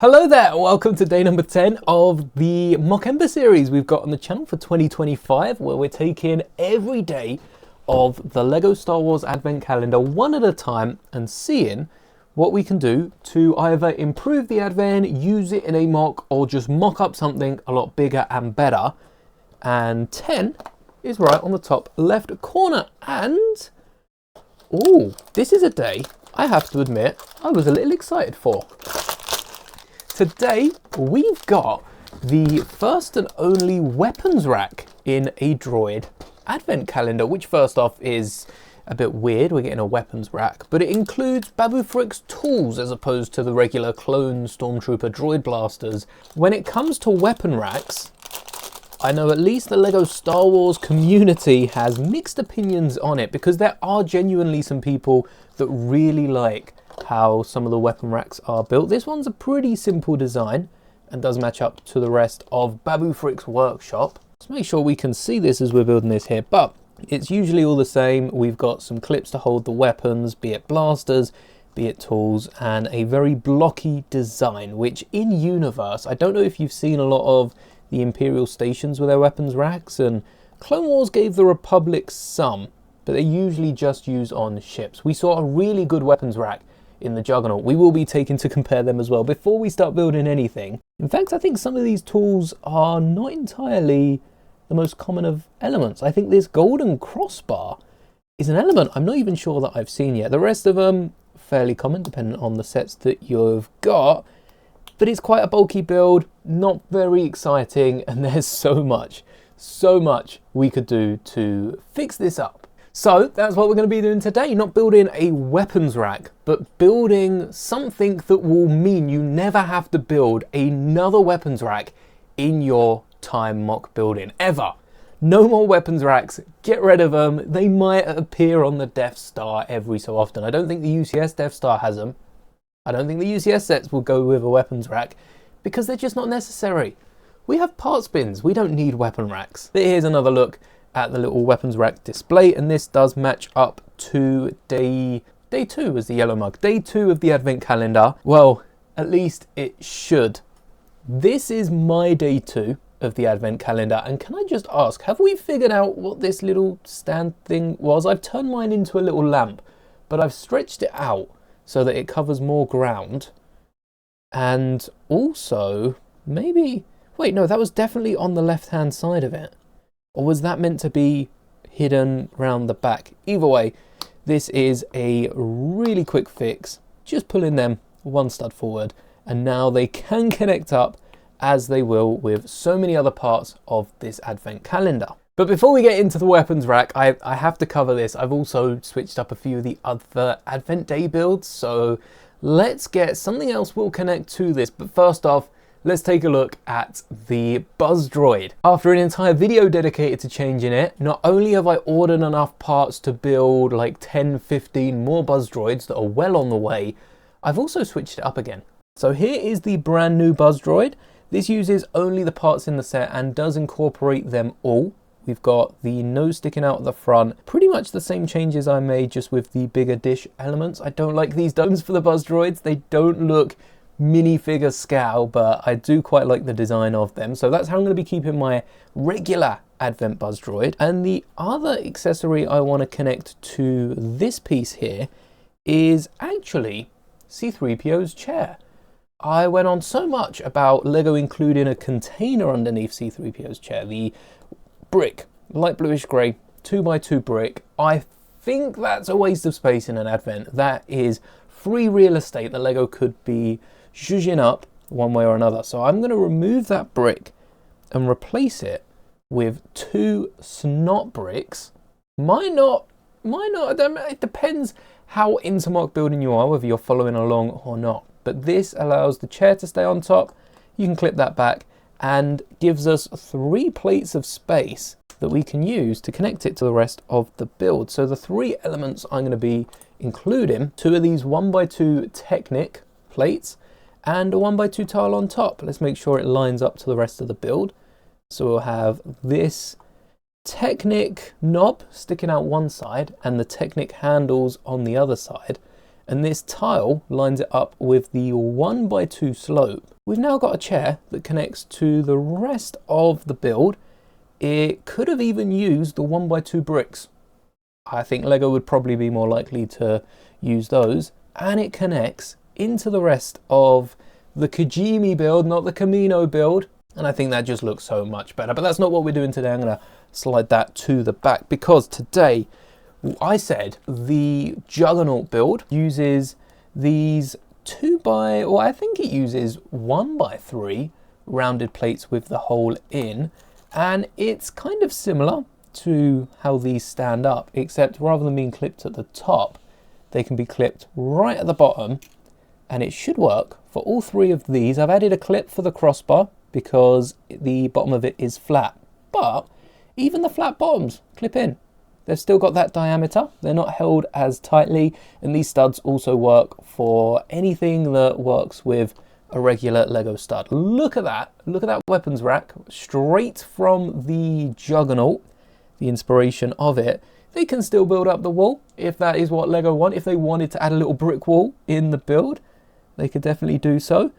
Hello there, welcome to day number 10 of the Mock Ember series we've got on the channel for 2025, where we're taking every day of the LEGO Star Wars Advent Calendar one at a time and seeing what we can do to either improve the Advent, use it in a mock, or just mock up something a lot bigger and better. And 10 is right on the top left corner. And, oh, this is a day, I have to admit, I was a little excited for. Today, we've got the first and only weapons rack in a droid advent calendar, which first off is a bit weird, we're getting a weapons rack, but it includes Babu Frick's tools as opposed to the regular clone stormtrooper droid blasters. When it comes to weapon racks, I know at least the LEGO Star Wars community has mixed opinions on it, because there are genuinely some people that really like how some of the weapon racks are built. This one's a pretty simple design and does match up to the rest of Babu Frick's workshop. Let's make sure we can see this as we're building this here, but it's usually all the same. We've got some clips to hold the weapons, be it blasters, be it tools, and a very blocky design, which in universe, I don't know if you've seen a lot of the Imperial stations with their weapons racks, and Clone Wars gave the Republic some, but they usually just use on ships. We saw a really good weapons rack in the Juggernaut. We will be taking to compare them as well before we start building anything. In fact, I think some of these tools are not entirely the most common of elements. I think this golden crossbar is an element I'm not even sure that I've seen yet. The rest of them fairly common depending on the sets that you've got, but it's quite a bulky build, not very exciting, and there's so much we could do to fix this up. So that's what we're going to be doing today, not building a weapons rack, but building something that will mean you never have to build another weapons rack in your time mock building, ever. No more weapons racks, get rid of them. They might appear on the Death Star every so often. I don't think the UCS Death Star has them. I don't think the UCS sets will go with a weapons rack because they're just not necessary. We have parts bins, we don't need weapon racks. Here's another look at the little weapons rack display, and this does match up to day 2 as the yellow mug. Day 2 of the advent calendar. Well, at least it should. This is my day 2 of the advent calendar, and can I just ask, have we figured out what this little stand thing was? I've turned mine into a little lamp, but I've stretched it out so that it covers more ground. And also, maybe, wait, no, that was definitely on the left hand side of it. Or was that meant to be hidden round the back? Either way, this is a really quick fix. Just pulling them one stud forward, and now they can connect up as they will with so many other parts of this advent calendar. But before we get into the weapons rack, I have to cover this. I've also switched up a few of the other advent day builds, so let's get something else will connect to this. But first off, let's take a look at the Buzz Droid. After an entire video dedicated to changing it, not only have I ordered enough parts to build like 10, 15 more Buzz Droids that are well on the way, I've also switched it up again. So here is the brand new Buzz Droid. This uses only the parts in the set and does incorporate them all. We've got the nose sticking out at the front, pretty much the same changes I made, just with the bigger dish elements. I don't like these domes for the Buzz Droids. They don't look minifigure scale, but I do quite like the design of them. So that's how I'm going to be keeping my regular Advent Buzz Droid. And the other accessory I want to connect to this piece here is actually C-3PO's chair. I went on so much about LEGO including a container underneath C-3PO's chair. The brick, light bluish grey, 2x2 brick. I think that's a waste of space in an Advent. That is free real estate that LEGO could be zhuzhing up one way or another. So I'm going to remove that brick and replace it with 2 snot bricks. Might not, it depends how into mock building you are, whether you're following along or not. But this allows the chair to stay on top. You can clip that back and gives us 3 plates of space that we can use to connect it to the rest of the build. So the 3 elements I'm going to be including, 2 of these 1x2 Technic plates and a 1x2 tile on top. Let's make sure it lines up to the rest of the build. So we'll have this Technic knob sticking out one side and the Technic handles on the other side. and this tile lines it up with the 1x2 slope. We've now got a chair that connects to the rest of the build. It could have even used the 1x2 bricks. I think Lego would probably be more likely to use those, and it connects into the rest of the Kajimi build, not the Camino build, and I think that just looks so much better. But that's not what we're doing today. I'm going to slide that to the back because today I said the Juggernaut build uses these 1x3 rounded plates with the hole in, and it's kind of similar to how these stand up, except rather than being clipped at the top, they can be clipped right at the bottom, and it should work for all three of these. I've added a clip for the crossbar because the bottom of it is flat, but even the flat bottoms clip in. They've still got that diameter, they're not held as tightly, and these studs also work for anything that works with a regular Lego stud. Look at that weapons rack, straight from the Juggernaut, the inspiration of it. They can still build up the wall if that is what Lego want. If they wanted to add a little brick wall in the build, they could definitely do so.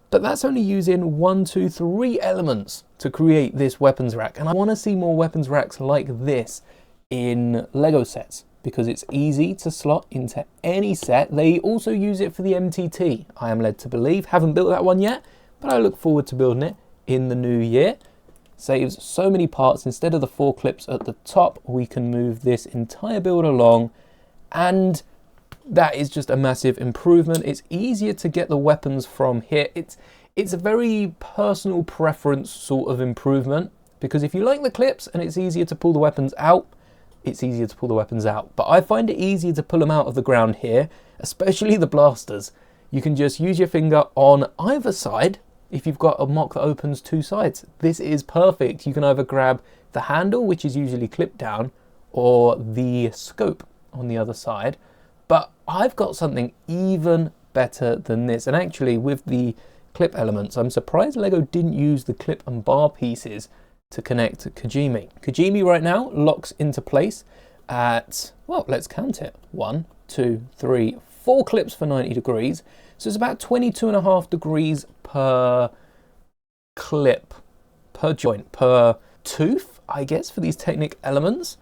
But that's only using 1, 2, 3 elements to create this weapons rack. And I want to see more weapons racks like this in Lego sets because it's easy to slot into any set. They also use it for the MTT, I am led to believe. Haven't built that one yet, but I look forward to building it in the new year. Saves so many parts. Instead of the 4 clips at the top, we can move this entire build along, and that is just a massive improvement. It's easier to get the weapons from here. It's a very personal preference sort of improvement, because if you like the clips and it's easier to pull the weapons out, it's easier to pull the weapons out. But I find it easier to pull them out of the ground here, especially the blasters. You can just use your finger on either side. If you've got a mock that opens 2 sides, this is perfect. You can either grab the handle, which is usually clipped down, or the scope on the other side. But I've got something even better than this. And actually with the clip elements, I'm surprised Lego didn't use the clip and bar pieces to connect to Kajimi. Kajimi right now locks into place at, well, let's count it. 1, 2, 3, 4 clips for 90 degrees. So it's about 22.5 degrees per clip, per joint, per tooth, I guess, for these Technic elements.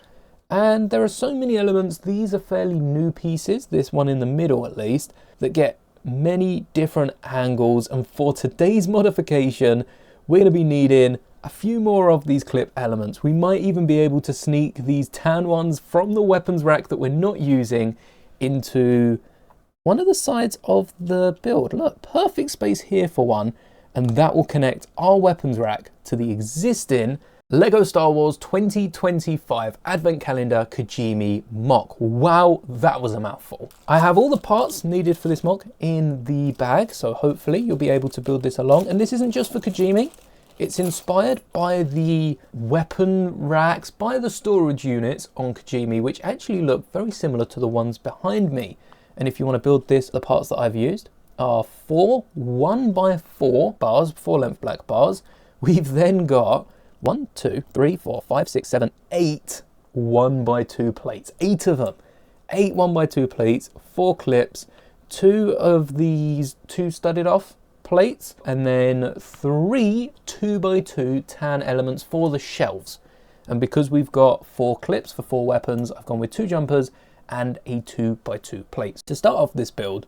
And there are so many elements. These are fairly new pieces, this one in the middle at least, that get many different angles. And for today's modification, we're going to be needing a few more of these clip elements. We might even be able to sneak these tan ones from the weapons rack that we're not using into one of the sides of the build. Look, perfect space here for one, and that will connect our weapons rack to the existing Lego Star Wars 2025 Advent Calendar Kajimi mock. Wow, that was a mouthful. I have all the parts needed for this mock in the bag, so hopefully you'll be able to build this along. And this isn't just for Kajimi. It's inspired by the weapon racks, by the storage units on Kajimi, which actually look very similar to the ones behind me. And if you want to build this, the parts that I've used are 4 1x4 bars, 4 length black bars. We've then got 1, 2, 3, 4, 5, 6, 7, 8 1x2 plates. 8 of them. 8 1x2 plates, 4 clips, 2 of these 2 studded off plates, and then 3 2x2 tan elements for the shelves. And because we've got 4 clips for 4 weapons, I've gone with 2 jumpers and a 2x2 plate. To start off this build,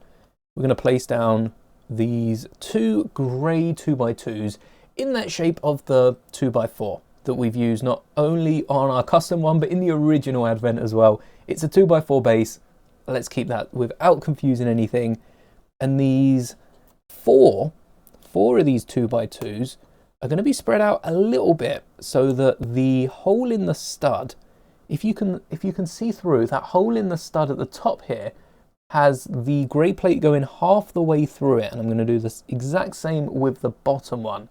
we're going to place down these 2 grey 2x2s in that shape of the 2x4 that we've used not only on our custom one, but in the original Advent as well. It's a 2x4 base. Let's keep that without confusing anything. And these 4 of these 2x2s are going to be spread out a little bit so that the hole in the stud, if you can see through, that hole in the stud at the top here has the grey plate going half the way through it. And I'm going to do this exact same with the bottom one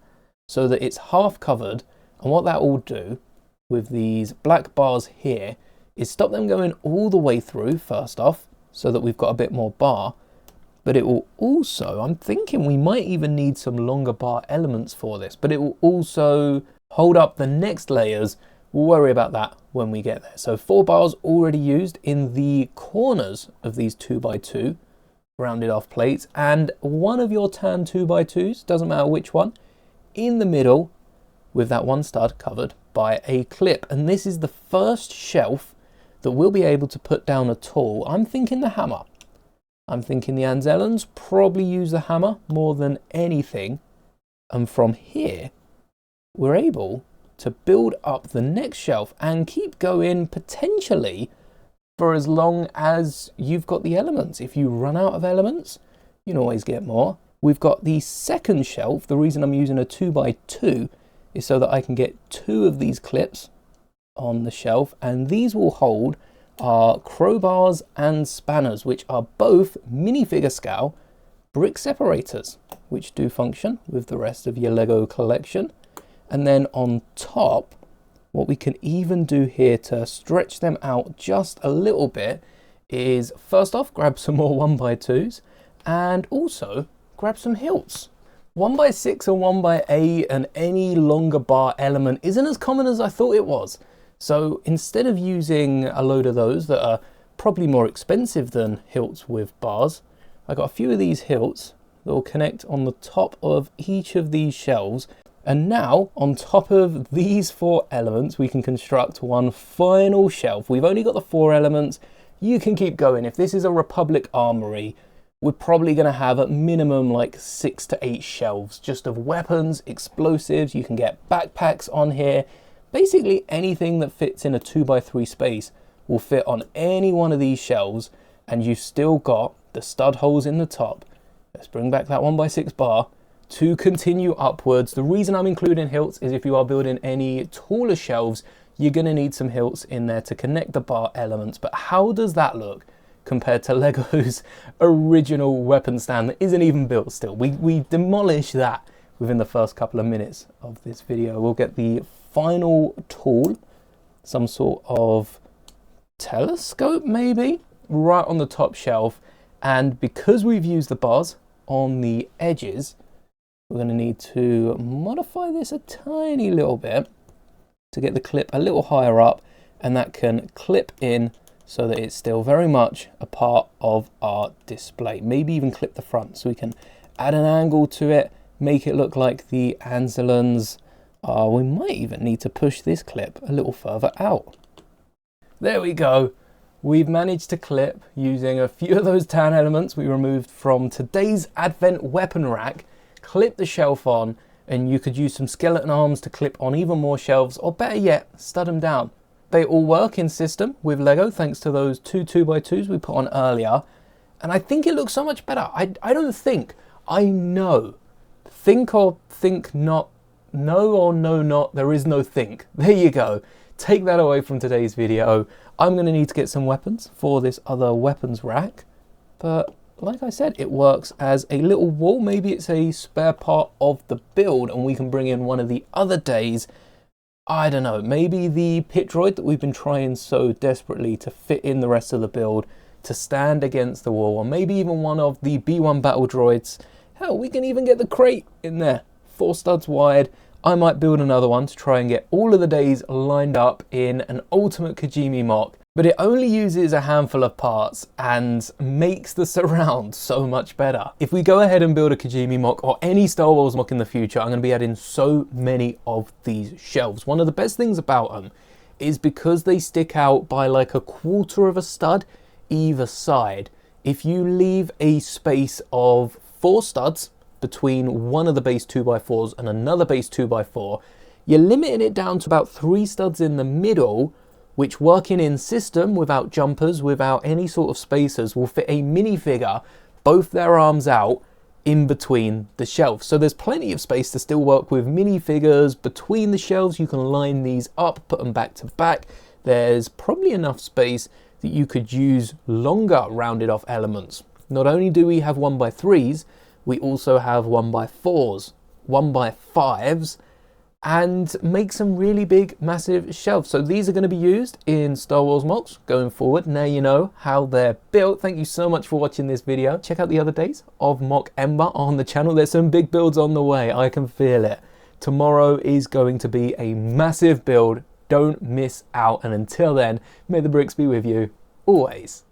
so that it's half covered. And what that will do with these black bars here is stop them going all the way through first off, so that we've got a bit more bar. But it will also, I'm thinking we might even need some longer bar elements for this, but it will also hold up the next layers. We'll worry about that when we get there. So 4 bars already used in the corners of these 2x2 rounded off plates and one of your tan 2x2s, doesn't matter which one, in the middle with that one stud covered by a clip. And this is the first shelf that we'll be able to put down a tool. I'm thinking the hammer. I'm thinking the Anzellans probably use the hammer more than anything. And from here, we're able to build up the next shelf and keep going potentially for as long as you've got the elements. If you run out of elements, you can always get more. We've got the second shelf. The reason I'm using a 2x2 is so that I can get 2 of these clips on the shelf, and these will hold our crowbars and spanners, which are both minifigure scale brick separators, which do function with the rest of your Lego collection. And then on top, what we can even do here to stretch them out just a little bit is, first off, grab some more 1x2s and also grab some hilts. 1x6 and 1x8 and any longer bar element isn't as common as I thought it was. So instead of using a load of those that are probably more expensive than hilts with bars, I got a few of these hilts that will connect on the top of each of these shelves. And now on top of these 4 elements, we can construct one final shelf. We've only got the 4 elements. You can keep going. If this is a Republic armory, we're probably going to have at minimum like 6 to 8 shelves just of weapons, explosives. You can get backpacks on here. Basically anything that fits in a 2x3 space will fit on any one of these shelves, and you've still got the stud holes in the top. Let's bring back that 1x6 bar to continue upwards. The reason I'm including hilts is if you are building any taller shelves, you're going to need some hilts in there to connect the bar elements. But how does that look compared to Lego's original weapon stand that isn't even built still? We demolish that within the first couple of minutes of this video. We'll get the final tool, some sort of telescope maybe, right on the top shelf. And because we've used the bars on the edges, we're going to need to modify this a tiny little bit to get the clip a little higher up, and that can clip in so that it's still very much a part of our display. Maybe even clip the front so we can add an angle to it, make it look like the Anzellans. We might even need to push this clip a little further out. There we go. We've managed to clip using a few of those tan elements we removed from today's Advent weapon rack, clip the shelf on, and you could use some skeleton arms to clip on even more shelves, or better yet, stud them down. They all work in system with Lego thanks to those 2 2x2s we put on earlier, and I think it looks so much better. I don't think, I know. Think or think not, no or no not, there is no think. There you go. Take that away from today's video. I'm going to need to get some weapons for this other weapons rack, but like I said, it works as a little wall. Maybe it's a spare part of the build and we can bring in one of the other days. I don't know, maybe the pit droid that we've been trying so desperately to fit in the rest of the build to stand against the wall, or maybe even one of the B1 battle droids. Hell, we can even get the crate in there, 4 studs wide. I might build another one to try and get all of the days lined up in an ultimate Kajimi mock, but it only uses a handful of parts and makes the surround so much better. If we go ahead and build a Kajimi mock or any Star Wars mock in the future, I'm going to be adding so many of these shelves. One of the best things about them is because they stick out by like a quarter of a stud either side. If you leave a space of 4 studs between one of the base 2x4s and another base 2x4, you're limiting it down to about 3 studs in the middle, which working in system without jumpers, without any sort of spacers, will fit a minifigure, both their arms out, in between the shelves. So there's plenty of space to still work with minifigures between the shelves. You can line these up, put them back to back. There's probably enough space that you could use longer rounded off elements. Not only do we have 1x3s, we also have 1x4s, 1x5s, and make some really big, massive shelves. So these are going to be used in Star Wars mocks going forward. Now you know how they're built. Thank you so much for watching this video. Check out the other days of Mock Ember on the channel. There's some big builds on the way. I can feel it. Tomorrow is going to be a massive build. Don't miss out. And until then, may the bricks be with you always.